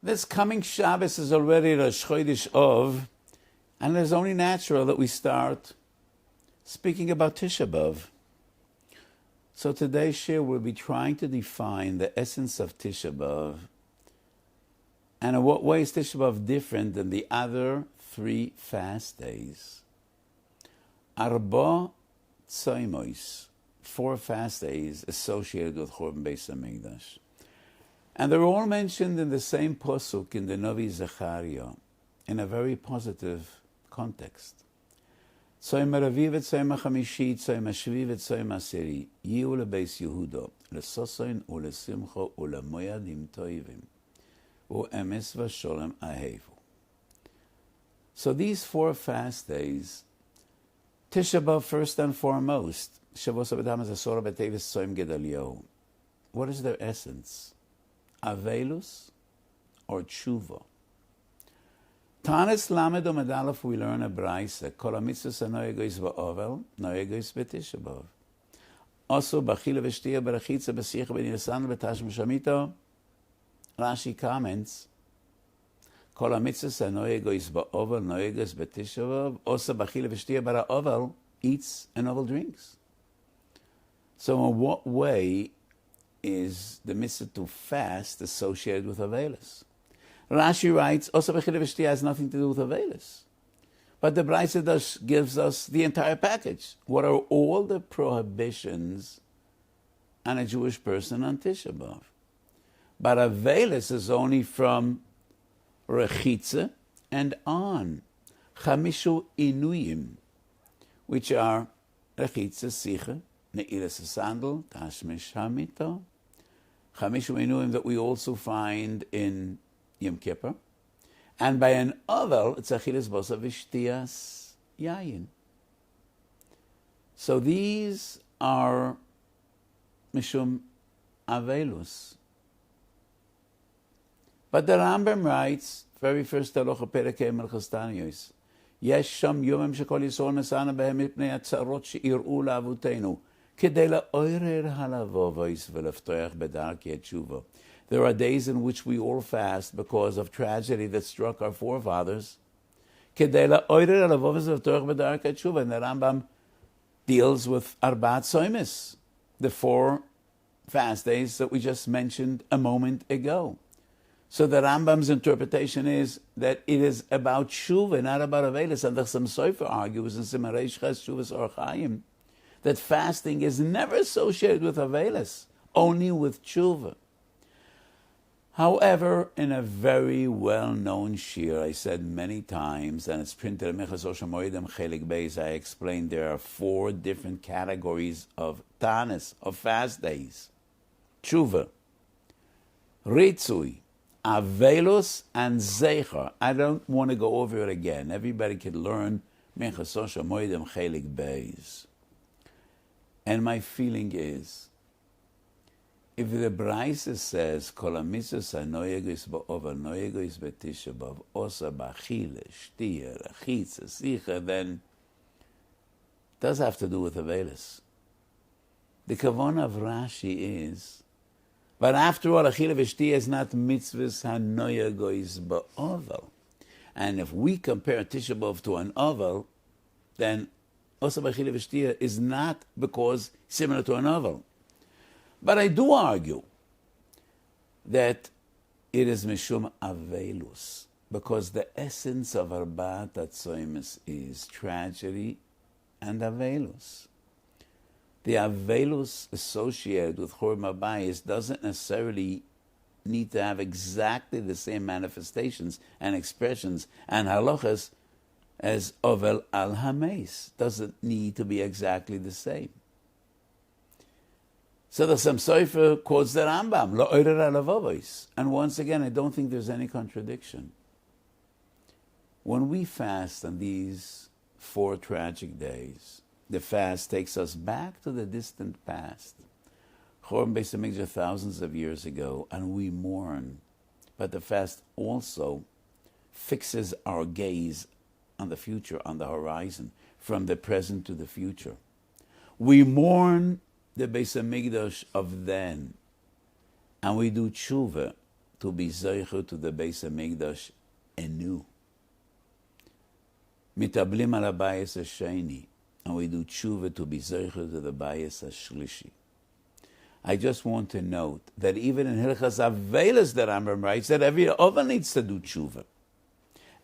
This coming Shabbos is already Rosh Chodesh Av, and it is only natural that we start speaking about Tisha B'Av. So today's Shiur will be trying to define the essence of Tisha B'Av, and in what way is Tisha B'Av different than the other 3 fast days. Arba Tzoimos, 4 fast days associated with Churban Beis Hamikdash. And they're all mentioned in the same posuk in the Novi Zechariah, in a very positive context. Tzom ha'Ravi v'tzom ha'Chamishi, tzom ha'Shvi v'tzom ha'Asiri, yihu lebeis Yehuda, lesoson ulesimcha ulemoyadim toivim, u'emes v'sholem ahevu. So these 4 fast days, Tisha B'Av first and foremost, Shavuos Abedam Zasora B'Tevis Tzom Gedaliyahu. What is their essence? Avelus or tshuva. Tanis Lamed Omid Aleph, we learn a brayse. Kol hamitzvos hanoegos ba'ovel, noegos b'Tisha B'Av. Also, b'achila v'shtiya b'rachitza b'sicha b'nisan b'tashmish shamito. Rashi comments, Kol hamitzvos hanoegos ba'ovel, noegos b'Tisha B'Av. Also, b'achila v'shtiya b'ra'ovel, eats and ovel drinks. So in what way is the mitzvah to fast associated with Avelis? Rashi writes, also b'chila v'shtiya has nothing to do with Avelis. But the Brayse gives us the entire package. What are all the prohibitions on a Jewish person on Tisha B'Av? But Avelis is only from Rechitza and on. Chamishu Inuyim, which are Rechitza, Sicha, Ne'ilas Sandal, Tashmish Hamito, Chamishu Inuyim that we also find in Yom Kippur, and by an Ovel, it's Achilas Bosa V'Shtiyas Yayin. So these are Mishum Avelus. But the Rambam writes, very first Halacha Perek Melchas Taniyos, יש שם יומם שכל ישראל נסענה בהם מפני הצרות שיראו לאבותינו, כדי לעורר הלבובוס ולפתוח בדרכי התשובה. There are days in which we all fast because of tragedy that struck our forefathers. כדי לעורר הלבובוס ולפתוח בדרכי התשובה. And the Rambam deals with Arbat Tzoimos, the 4 fast days that we just mentioned a moment ago. So the Rambam's interpretation is that it is about Tshuva, not about Avelis. And the Chassam Sofer argues in Siman Reish Ches Tshuvas Or Chaim that fasting is never associated with Avelis, only with Tshuva. However, in a very well-known Shiur, I said many times, and it's printed in Mechas Osher Moedim Chelik Beis, I explained there are 4 different categories of Tanis, of fast days. Tshuva, Ritzui, Avelus, and Zeicher. I don't want to go over it again. Everybody can learn Minchas Osher Moedim Chelik Beis. And my feeling is, if the Brayse says, Kol hamitzvos hanoegos ba'ovel, noegos b'Tisha B'Av, osa b'achila, shtiya, rachitza, sicha, then it does have to do with Avelis. The kavanah of Rashi is, but after all, achila v'shtiya is not mitzvahs hanoegos ba'ovel. And if we compare Tisha B'Av to an ovel, then osa b'achila v'shtiya is not because similar to an ovel. But I do argue that it is Mishum Avelus, because the essence of Arbat Tzoimos is tragedy and Avelus. The Avelus associated with Churban Bayis doesn't necessarily need to have exactly the same manifestations and expressions and halachas as Ovel al Hameis. Doesn't need to be exactly the same. So the Chassam Sofer quotes the Rambam, Lo oirer halavovos. And once again, I don't think there's any contradiction. When we fast on these 4 tragic days, the fast takes us back to the distant past. Churban Beis Hamikdash thousands of years ago, and we mourn. But the fast also fixes our gaze on the future, on the horizon, from the present to the future. We mourn the Beis Hamikdash of then, and we do tshuva to be zeicher to the Beis HaMikdash anew. Mitablim al habayis hasheni, and we do tshuva to be zeicher to the bayis hashlishi. I just want to note that even in Hilchas Avelis, the Rambam writes that every other needs to do tshuva.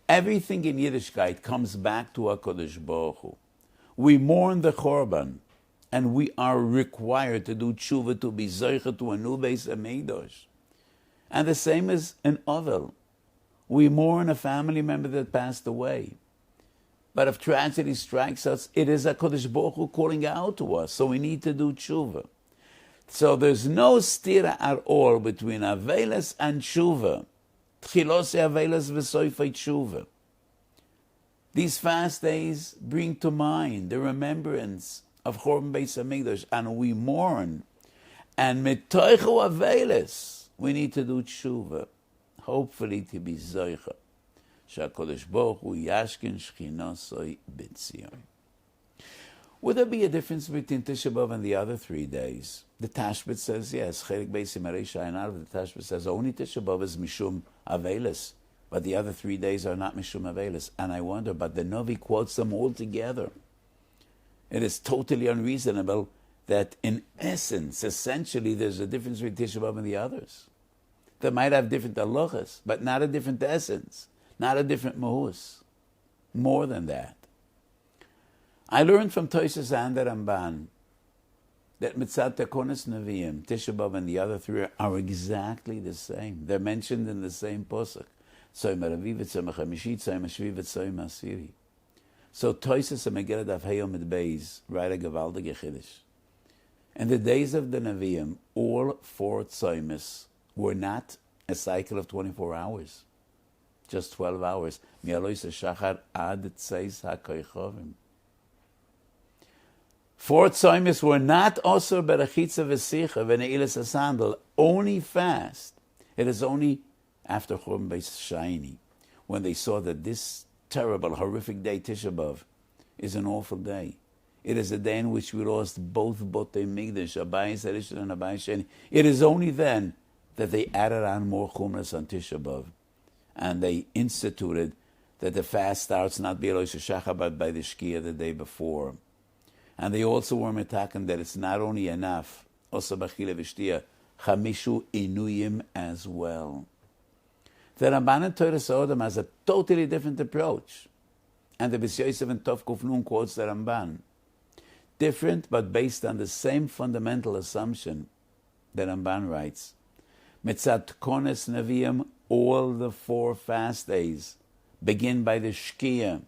Everything in Yiddishkeit comes back to HaKadosh Baruch Hu. We mourn the Chorban, and we are required to do tshuva to be zeicher to a new Beis HaMikdash. And the same as in Ovel. We mourn a family member that passed away. But if tragedy strikes us, it is HaKadosh Baruch Hu calling out to us, so we need to do tshuva. So there's no stira at all between Avelis and tshuva. Tchilosi Avelis v'soifei tshuva. These fast days bring to mind the remembrance of Chorban Beis HaMikdash, and we mourn. And mitoichu Avelis, we need to do tshuva, hopefully to be zoicha. Sha'kodesh Baruch Hu yashkin shchinosoi b'tzion. Would there be a difference between Tisha B'Av and the other 3 days? The Tashbit says yes. Chelik Beis Yimarei Shayin, the Tashbit says only Tisha B'Av is Mishum Avelis, but the other 3 days are not Mishum Avelis. And I wonder, but the Novi quotes them all together. It is totally unreasonable that in essence, essentially, there's a difference between Tisha B'Av and the others. They might have different halachas, but not a different essence, not a different mahus. More than that. I learned from Tosfos and the Ramban that Mitzat Tekonos Neviim, Tisha B'Av, and the other 3 are exactly the same. They're mentioned in the same posuk. Tzom HaRavi, Tzom HaChamishit, Tzom HaShvi, Tzom HaAsiri. So Tosfos and Megillah Daf Hey Amud Beis write a gewaltige chiddush. In the days of the Neviim, all 4 tzomis were not a cycle of 24 hours, just 12 hours. Mi'alois HaShachar ad Tzeis HaKoichovim. 4 tzomis were not also berachitza v'sicha v'neilas hasandal, only fast. It is only after Chorban Beis Shaini, when they saw that this terrible, horrific day, Tisha B'Av, is an awful day. It is a day in which we lost both Botei Migdash, Abayis Harishon and Abayis Sheni. It is only then that they added on more Chumras on Tisha B'Av, and they instituted that the fast starts not by Rosh Hashanah but by the Shkia the day before. And they also were metaken that it's not only enough, also b'chile v'shtia, chamishu inuyim as well. The Ramban in Torah Sodom has a totally different approach. And the B'S Yosef and Tov Kuf Nun quotes the Ramban. Different, but based on the same fundamental assumption. The Ramban writes, Mitzat Kones Neviim, all the 4 fast days begin by the Shkia.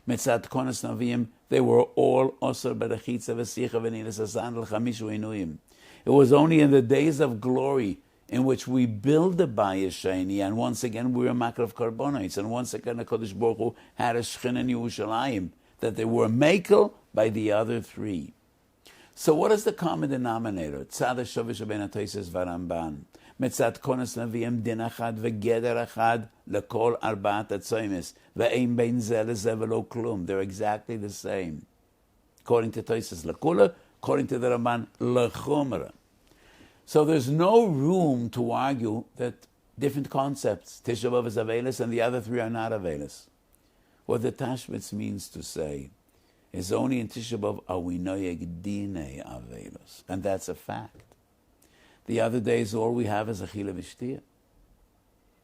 Mitzat Kones Neviim, they were all Osir Berachitza V'Sicha V'Nilas Asandal Chamishu Inuyim. It was only in the days of glory in which we build the Bayis Sheni, and once again we were Makar of Karbonites, and once again the Kodesh Baruch Hu had a Shechin in Yerushalayim, that they were Makel by the other 3. So what is the common denominator? Tzad HaShovish Ben HaTosfos Varamban. Mitzat Konos Neviim din achad v'geder achad lekol arbaat hatzomis ve'ein bein zeh lezeh v'lo klum. They're exactly the same. According to Tosfos lekula, according to the Ramban lechumra. So there's no room to argue that different concepts, Tisha B'Av is Avelis and the other 3 are not Avelis. What the Tashbitz means to say is only in Tisha B'Av are we noyeg dinei Avelis, and that's a fact. The other days, all we have is a chila v'shtia.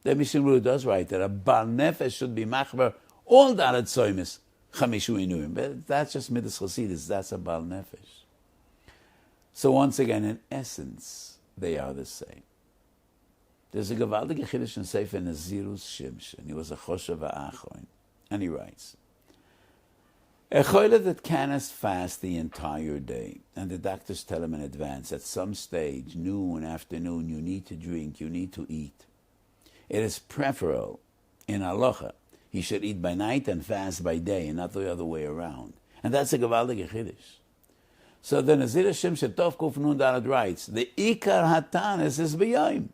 The Mishnah Berurah does write that a Baal Nefesh should be machber all the other tzomis chamishu inuim. But that's just Midas Chasidus. That's a Baal Nefesh. So once again, in essence, they are the same. There's a gewaltige chiddush in Sefer Nazirus Shimshon. He was a choshev ha'achron, and he writes, a choyle that cannot fast the entire day, and the doctors tell him in advance, at some stage, noon, afternoon, you need to drink, you need to eat. It is preferable, in halacha, he should eat by night and fast by day, and not the other way around. And that's a gewaltige chiddush. So the Nazir Shimshon Tov Kuf Nun Daled writes, the ikar hatanis is b'yom,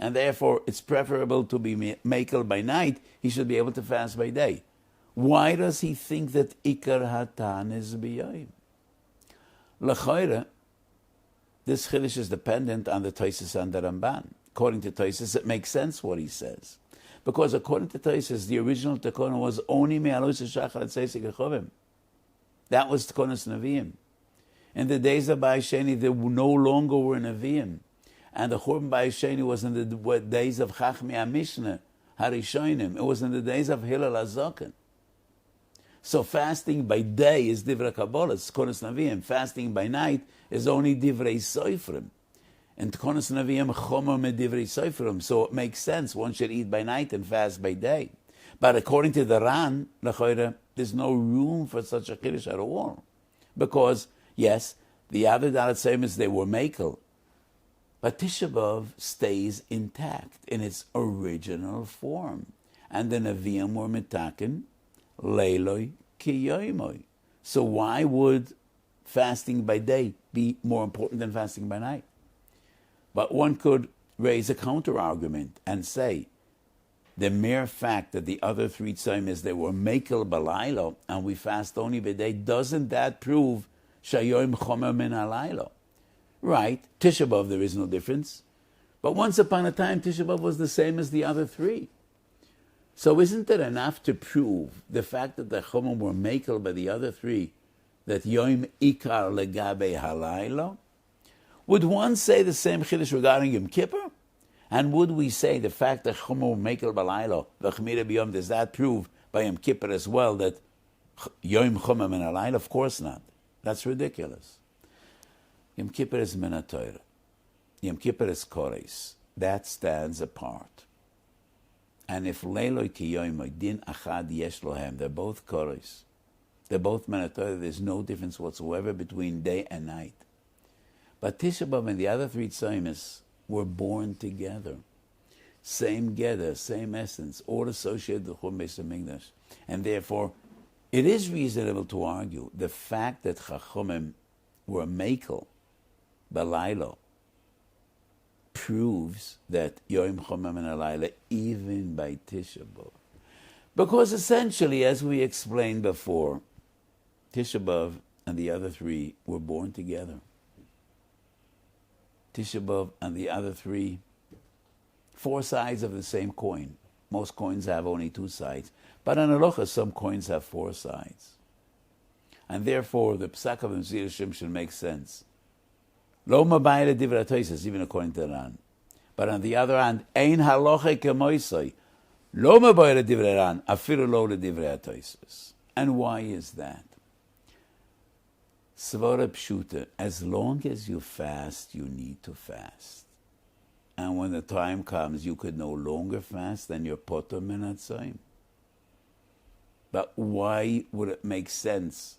and therefore it's preferable to be makel by night, he should be able to fast by day. Why does he think that Ikar Hatan is b'yom? L'chayre, this chiddush is dependent on the Tosfos and the Ramban. according to Tosfos, it makes sense what he says. Because according to Tosfos, the original Tikkun was only me'alus shachar tzeisik echovim. That was Tikkunas Nevi'im. In the days of Bayis Sheni, there no longer were Nevi'im. And the Churban Bayis Sheni was in the days of Chachmei HaMishnah, Harishonim. It was in the days of Hillel HaZaken. So fasting by day is Divrei Kabbalah, it's Tikkunas Nevi'im. Fasting by night is only Divrei Soifrim. And Tikkunas Nevi'im Chomer me Divrei Soifrim. So it makes sense. One should eat by night and fast by day. But according to the Ran, there's no room for such a Kiddush at all. Because, yes, the other Dalet Seimis, they were Mekel. But Tisha B'Av stays intact in its original form. And the Nevi'im were Mitaken, Leiloi Kiyoimoi. So why would fasting by day be more important than fasting by night? But one could raise a counter-argument and say, the mere fact that the other three tzaimis, they were mekel balaylo, and we fast only by day, doesn't that prove shayoim chomer min halaylo? Right, Tisha B'Av there is no difference. But once upon a time, Tisha B'Av was the same as the other three. So isn't it enough to prove the fact that the chomer were mekel by the other three, that yoim ikar legabe halaylo? Would one say the same chiddush regarding Yom Kippur? And would we say the fact that Chomer Mekel Balaylo, V'chmira B'yom, does that prove by Yom Kippur as well that Yom Chomer Min Halaylo? Of course not. That's ridiculous. Yom Kippur is Min HaTorah. Yom Kippur is Kores. That stands apart. And if Leiloi Ki Yoimoi, Din Achad Yesh Lohem, they're both Kores. They're both Min HaTorah. There's no difference whatsoever between day and night. But Tisha B'Av and the other three tzaimis were born together. Same Geder, same essence, all associated with Churban Beis HaMikdash. And therefore, it is reasonable to argue the fact that Chachomim were Mekel, Balaylo, proves that Yom Chomer Min Halaylo, even by Tisha B'Av. Because essentially, as we explained before, Tisha B'Av and the other three were born together. Tisha B'Av and the other three, four sides of the same coin. Most coins have only two sides. But in Halacha, some coins have four sides. And therefore, the Psak of Mzir Shimshon makes sense. Lo mabayre divrei Tosfos, even according to Ran. But on the other hand, ein halacha kemoisoi. Lo mabayre divrei Ran, afiru lo divrei Tosfos. And why is that? Svara Pshuta, as long as you fast, you need to fast. And when the time comes, you could no longer fast, then you're poter min hatzayim. But why would it make sense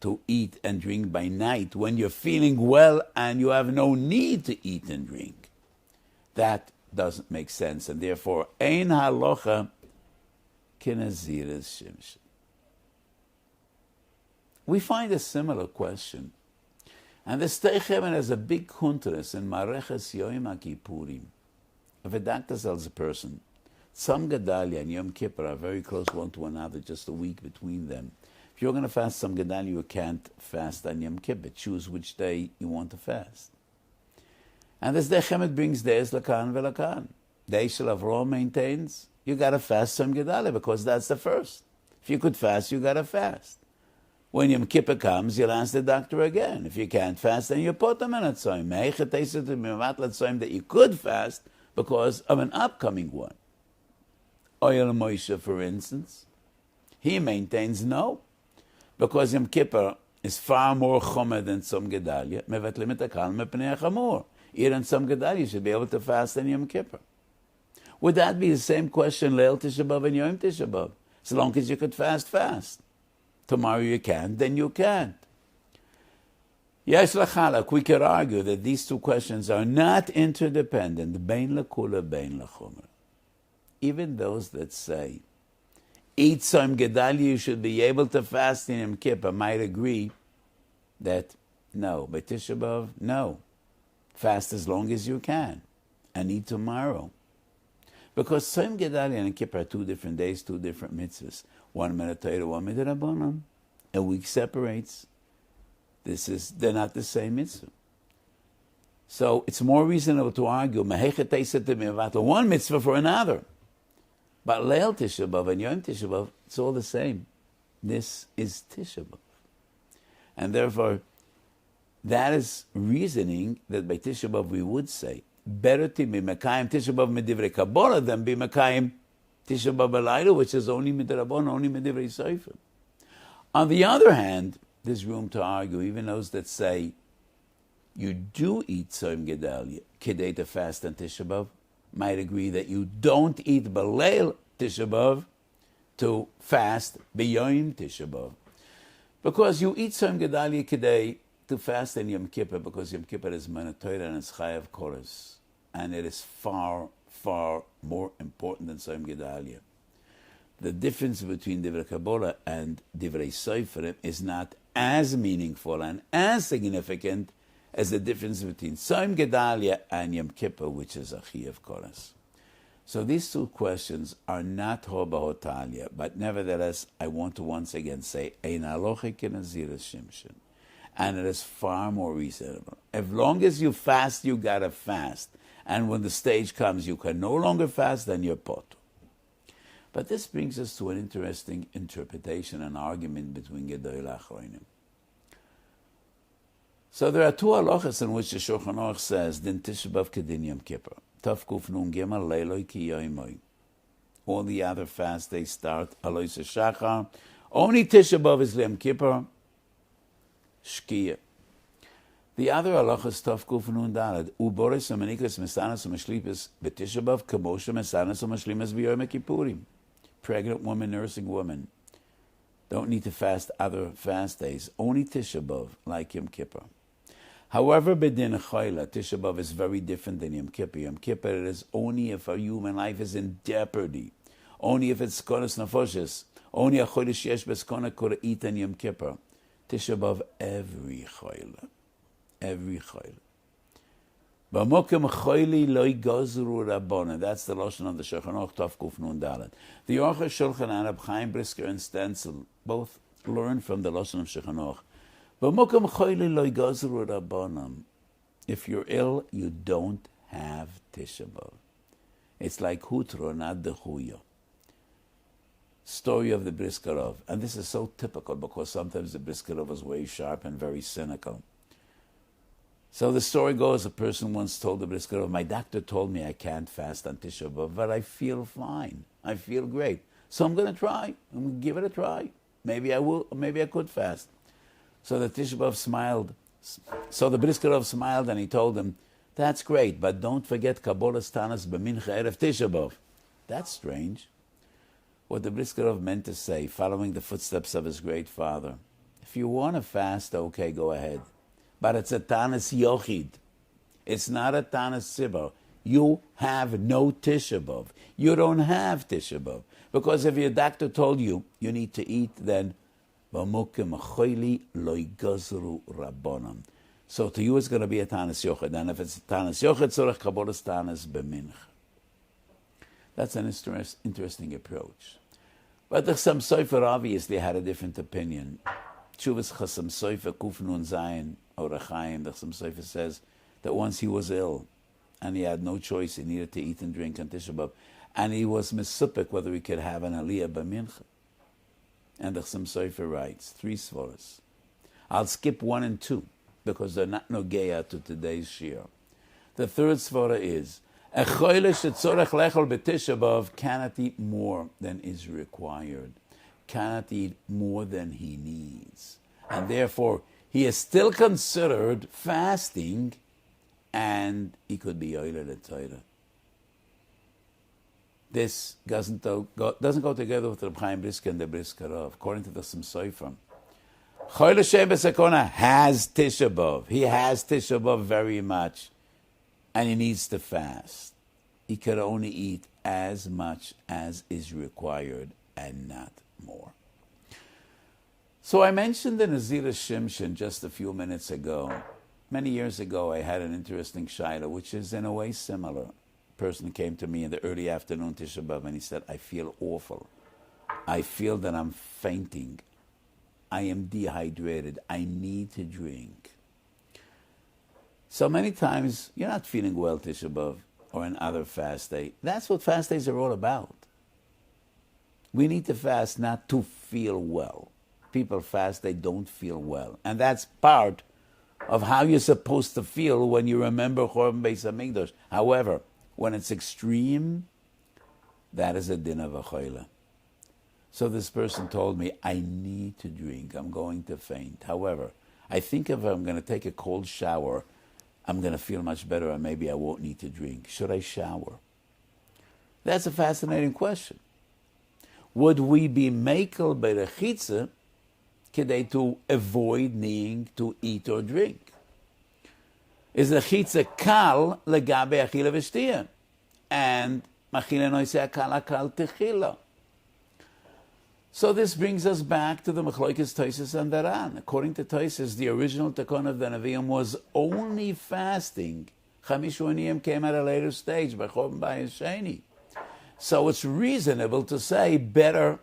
to eat and drink by night when you're feeling well and you have no need to eat and drink? That doesn't make sense, and therefore, ein halacha kenaziras shimshon. We find a similar question. And the Steichemen has a big kuntres in Mareches Yom HaKippurim. If a doctor tells a person, some Gedalia and Yom Kippur are very close one to another, just a week between them. If you're going to fast some Gedalia, you can't fast on Yom Kippur. Choose which day you want to fast. And the Steichemen brings Deis Lakan Velakan. Deis Shel Avraham maintains, you got to fast some Gedalia because that's the first. If you could fast, you got to fast. When Yom Kippur comes, you'll ask the doctor again. If you can't fast, then you put them in a tzom. That you could fast because of an upcoming one. Oyel Moshe, for instance, he maintains no, because Yom Kippur is far more chomer than Tzom Gedalia. Mevatlim et hakal mepnei chamor. Even Tzom Gedalia, you should be able to fast in Yom Kippur. Would that be the same question, Leil Tisha B'Av and Yom Tisha B'Av? As long as you could fast. Tomorrow you can't, then you can't. Yes, lachalak, we could argue that these two questions are not interdependent. Bein lekula, bein lechomer. Even those that say, eat some Gedalia, you should be able to fast in Yom Kippur, might agree that no, by Tisha B'Av, no. Fast as long as you can, and eat tomorrow. Because Tzom Gedalia and Kippur are 2 different days, 2 different mitzvahs. 1 minute Torah, 1 minute Rabbanan. A week separates. They're not the same mitzvah. So it's more reasonable to argue one mitzvah for another. But Leil Tisha B'Av and Yom Tisha B'Av, it's all the same. This is Tisha B'Av. And therefore, that is reasoning that by Tisha B'Av we would say, better to be Mekayim Tisha B'Av Medivrei Kabbalah than be Mekayim Tisha B'Av B'Layla, which is only Midrabon, only Medivrei Sefer. On the other hand, there's room to argue, even those that say you do eat Tzom Gedalia, Kedei to fast on Tisha B'Av, might agree that you don't eat B'Leil Tisha B'Av to fast B'Yom Tisha B'Av. Because you eat Tzom Gedalia Kedei to fast in Yom Kippur, because Yom Kippur is Manatoira and it's Chayav Koros, and it is far, far more important than Tzom Gedalia. The difference between Divrei Kabbalah and Divrei Sefer is not as meaningful and as significant as the difference between Tzom Gedalia and Yom Kippur, which is a Chayav Koros. So these two questions are not Hobahotalia, but nevertheless, I want to once again say, Ein Alochik in Azir Shimshon. And it is far more reasonable. As long as you fast, you gotta fast. And when the stage comes, you can no longer fast, then you're potu. But this brings us to an interesting interpretation and argument between Gedolei Achronim. So there are two halachas in which the Shulchan Aruch says, Din Tisha B'Av Kedin Yom Kippur. Tav Kuf Nun Gimel Leiloi Ki Yoimoi. All the other fast days start Alois Shachar. Only Tisha B'Av is Yom Kippur. Shkia. The other halachas Tav Kuf Nun Daled. Uboris Amanikas Mesanas Umashlipas B'Tisha B'Av Kamosha Mesanas Umashlimas B'Yom Kippurim. Pregnant woman, nursing woman, don't need to fast other fast days. Only Tisha B'Av, like Yom Kippur. However, B'din Chayla, Tisha B'Av is very different than Yom Kippur. Yom Kippur it is only if a human life is in jeopardy. Only if it's Konas Nefoshes. Only a Chodesh Yesh B'Skona could eat in Yom Kippur. Tisha B'Av, every Chayla. Every Chayla. B'mokem choyli loy gozru rabbona. That's the lashon of the Shulchan Aruch Tav Kuf Nun Dalet. The Aruch Shulchan and Reb Chaim Brisker and Stencil both learn from the lashon of Shulchan Aruch. B'mokem choyli loy gozru rabbona. If you're ill, you don't have Tisha B'Av. It's like hutro, not the huyo. Story of the Briskerov, and this is so typical because sometimes the Briskerov is very sharp and very cynical. So the story goes, a person once told the Briskerov, my doctor told me I can't fast on Tisha B'Av, but I feel fine. I feel great. So I'm going to try. I'm going to give it a try. Maybe I will, or maybe I could fast. So the Tisha B'Av smiled. So the Briskerov smiled and he told him, that's great, but don't forget Kabbalas Tanas B'Mincha Erev Tisha B'Av. That's strange. What the Briskerov meant to say, following the footsteps of his great father, if you want to fast, okay, go ahead. But it's a Tanas Yochid. It's not a Tanas Sibor. You have no Tisha B'Av. You don't have Tisha B'Av. Because if your doctor told you you need to eat, then B'mukim choyli loy gazru rabbonim. So to you it's going to be a Tanas Yochid. And if it's a Tanas Yochid, tzorech Kabbalas Tanas B'mincha. That's an interesting approach. But the Chassam Sofer obviously had a different opinion. Tshuvas Chassam Sofer Kuf Nun Zayin Orachaim, the Chassam Sofer says that once he was ill and he had no choice, he needed to eat and drink on Tisha B'Av, and he was misupik whether he could have an Aliyah B'mincha. And the Chassam Sofer writes, 3 svaras. I'll skip 1 and 2 because they're not nogeya to today's shiur. The third svara is, a choyle shetzorech lechol b'Tisha B'Av cannot eat more than is required, cannot eat more than he needs, and therefore he is still considered fasting, and he could be oiled at Torah. This doesn't go together with the Reb Chaim Brisker and the Briskerov. According to the Chassam Sofer, Choyle she'b'Sakona has Tisha B'Av. He has Tisha B'Av very much, and he needs to fast. He can only eat as much as is required and not more. So I mentioned the Nazira Shimshon just a few minutes ago. Many years ago, I had an interesting shaila, which is in a way similar. A person came to me in the early afternoon Tisha B'Av, and he said, I feel awful. I feel that I'm fainting. I am dehydrated. I need to drink. So many times you're not feeling well, Tisha B'Av, or another fast day. That's what fast days are all about. We need to fast not to feel well. People fast, they don't feel well. And that's part of how you're supposed to feel when you remember Chorban Beis Hamikdash. However, when it's extreme, that is a din of a choila. So this person told me, I need to drink. I'm going to faint. However, I think if I'm going to take a cold shower, I'm going to feel much better and maybe I won't need to drink. Should I shower? That's a fascinating question. Would we be mekel berechitza kedei to avoid needing to eat or drink? Is the chitza kal legabe achila v'shtia? And machila noiseh kal akal techila. So this brings us back to the Machloikes Tosfos and Daran. According to Tosfos, the original Takon of the Nevi'im was only fasting. Chamishu Aniyim came at a later stage by Chorban Bayis Sheni. So it's reasonable to say better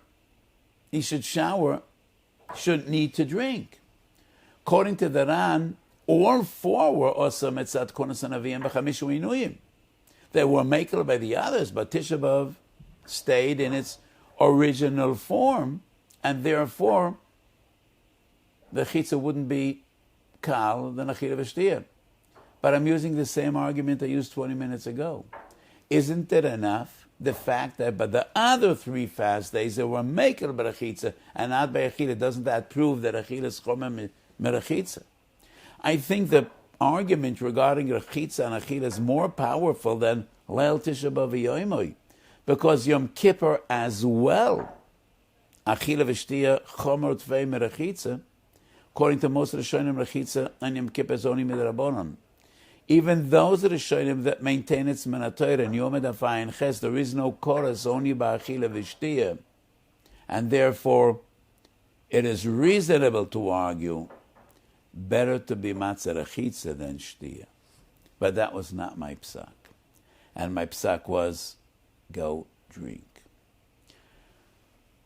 he should shower, shouldn't need to drink. According to Daran, all four were also Metzat Konos Nevi'im b'Chamishu Inuyim. They were makel by the others, but Tisha B'Av stayed in its original form, and therefore the chitza wouldn't be kal the achila v'shtia. But I'm using the same argument I used 20 minutes ago. Isn't it enough the fact that by the other three fast days they were makel b'rachitza and not by achila? Doesn't that prove that achila is chomem merachitza? I think the argument regarding rachitza and achila is more powerful than Leil Tisha B'Av v'yoimoi. Because Yom Kippur as well, achila v'shtia chomer tvei merachitza, according to most of the Rishonim, rachitza and Yom Kippur is only midrabanan. Even those of the Rishonim that maintain its minatoir and Yom Edafayin Ches, there is no chorus only by achila v'shtia, and therefore it is reasonable to argue better to be matzah rachitza than shtia. But that was not my psak, and my psak was, go drink.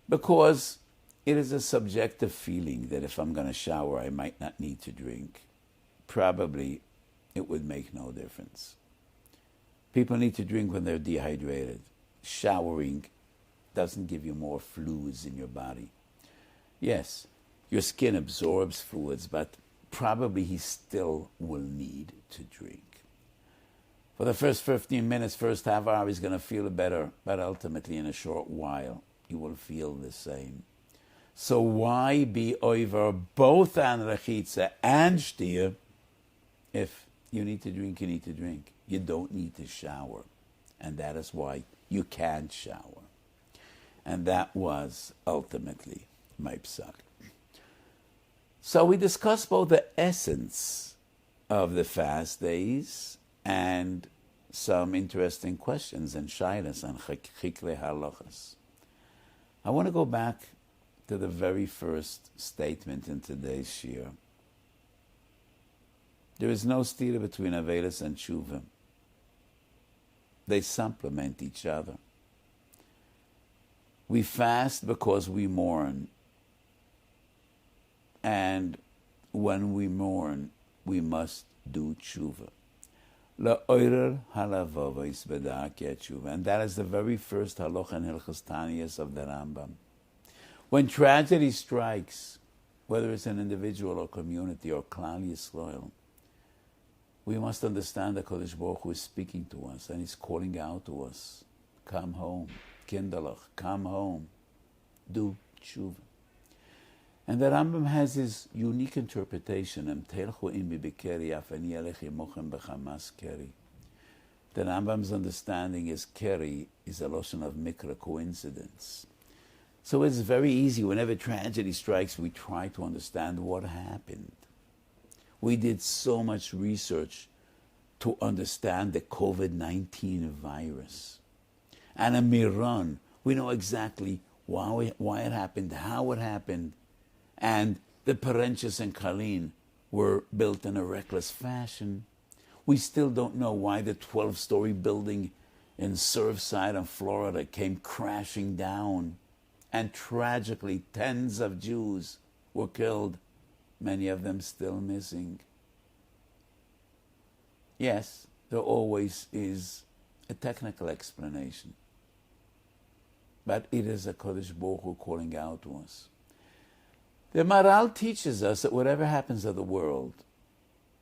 Because it is a subjective feeling that if I'm going to shower, I might not need to drink. Probably it would make no difference. People need to drink when they're dehydrated. Showering doesn't give you more fluids in your body. Yes, your skin absorbs fluids, but probably he still will need to drink. For the first 15 minutes, first half hour, he's going to feel better, but ultimately in a short while, he will feel the same. So why be over both an rechitza and shtia? If you need to drink, you need to drink. You don't need to shower. And that is why you can't shower. And that was ultimately my psak. So we discussed both the essence of the fast days and some interesting questions and shaylas and chikle halachas. I want to go back to the very first statement in today's shiur. There is no stira between Avelis and Tshuva. They supplement each other. We fast because we mourn. And when we mourn, we must do tshuva. La'oirer halavavos b'da'akei tshuva. And that is the very first halacha in Hilchos Taniyos of the Rambam. When tragedy strikes, whether it's an individual or community or Klal Yisrael, we must understand that Kodesh Baruch Hu is speaking to us and He's calling out to us. Come home. Kinderlach, come home. Do tshuva. And the Rambam has his unique interpretation. The Rambam's understanding is keri is a lotion of mikra, coincidence. So it's very easy. Whenever tragedy strikes, we try to understand what happened. We did so much research to understand the COVID-19 virus. And a Miran, we know exactly why it happened, how it happened. And the Parenches and Kalin were built in a reckless fashion. We still don't know why the 12-story building in Surfside in Florida came crashing down. And tragically, tens of Jews were killed, many of them still missing. Yes, there always is a technical explanation. But it is a Kodesh Baruch Hu calling out to us. The Maral teaches us that whatever happens in the world,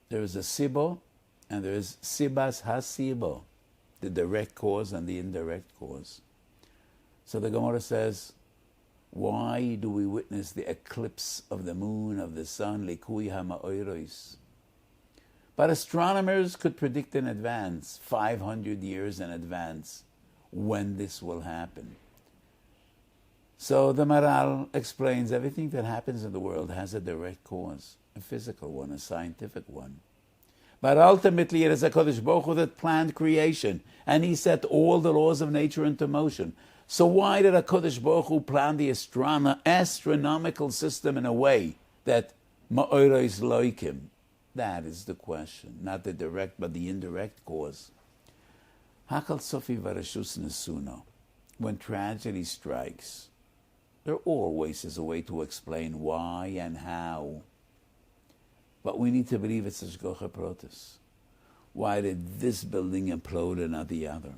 there is a Sibo and there is Sibas HaSibo, the direct cause and the indirect cause. So the Gemara says, why do we witness the eclipse of the moon, of the sun, Likui HaMa'oros? But astronomers could predict in advance, 500 years in advance, when this will happen. So the Maral explains everything that happens in the world has a direct cause, a physical one, a scientific one. But ultimately it is a Kodesh Baruch Hu that planned creation, and he set all the laws of nature into motion. So why did a Kodesh Baruch Hu plan the astronomical system in a way that ma'oros loikim? That is the question, not the direct but the indirect cause. Hakal sofi varashus nesuno. When tragedy strikes, there always is a way to explain why and how. But we need to believe it's Hashgacha Protis. Why did this building implode and not the other?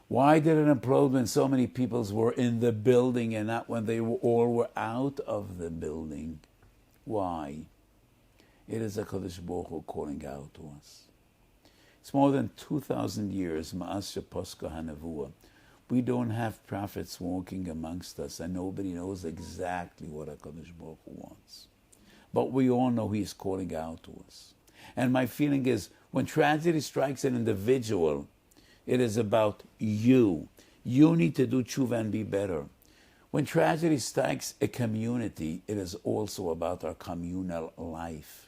Why did it implode when so many peoples were in the building and not when they all were out of the building? Why? It is a Kodesh Baruch Hu calling out to us. It's more than 2,000 years, Ma'as Sheposka HaNevuah. We don't have prophets walking amongst us, and nobody knows exactly what HaKadosh Baruch Hu wants. But we all know He is calling out to us. And my feeling is, when tragedy strikes an individual, it is about you. You need to do tshuva and be better. When tragedy strikes a community, it is also about our communal life.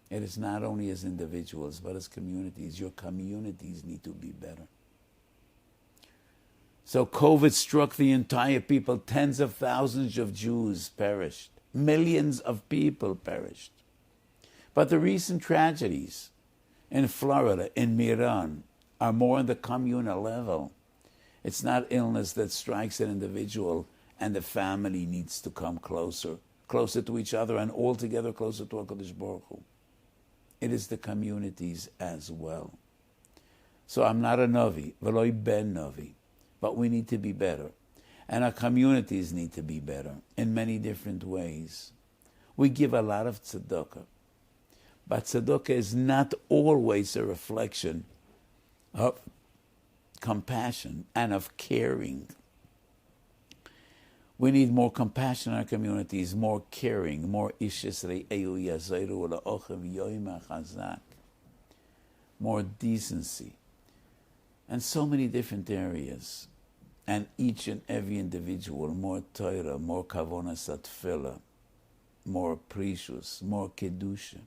It is not only as individuals, but as communities. Your communities need to be better. So COVID struck the entire people. Tens of thousands of Jews perished. Millions of people perished. But the recent tragedies in Florida, in Miran, are more on the communal level. It's not illness that strikes an individual and the family needs to come closer to each other and altogether closer to HaKadosh Baruch Hu. It is the communities as well. So I'm not a Navi, Veloy ben Navi, but we need to be better. And our communities need to be better in many different ways. We give a lot of tzedakah, but tzedakah is not always a reflection of compassion and of caring. We need more compassion in our communities, more caring, more more decency, and so many different areas. And each and every individual, more Torah, more kavonas atfila, more precious, more kedusha.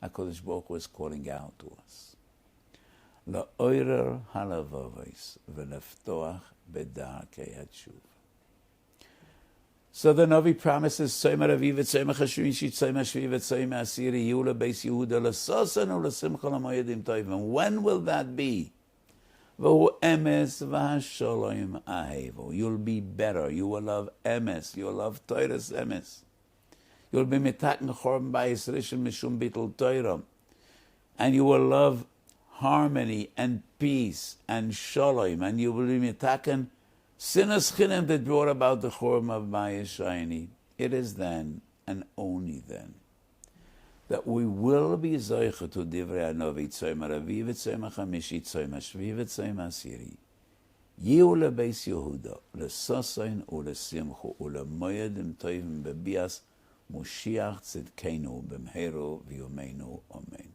HaKadosh Baruch Hu is calling out to us. La'oirer halavavos v'leftoach b'darkei hatshuva. So the Navi promises, Tzoma Raviv, Tzoma Chashuvin, Tzoma Shviv, Tzoma Asiri, Yula Beis Yehuda, L'sosan u'L'simcha l'moyedim tovim. When will that be? V'hu emes v'hasholom ahevo. You'll be better. You will love emes. You will love Torah's emes. You'll be mitaken chorban bayis rishon mishum bittul Torah. And you will love harmony and peace and shalom. And you will be mitaken sinas chinem that brought about the chorban of bayis shayni. It is then and only then that we will be zoicha to divrei hanavi tzoma raviv tzoma chamishi tzoma shviv tzoma asiri yiu lebeis Yehuda lesosain ulesimchu ulemoyedim tovim bebias Moshiach tzidkenu b'mheru v'yomeinu amen.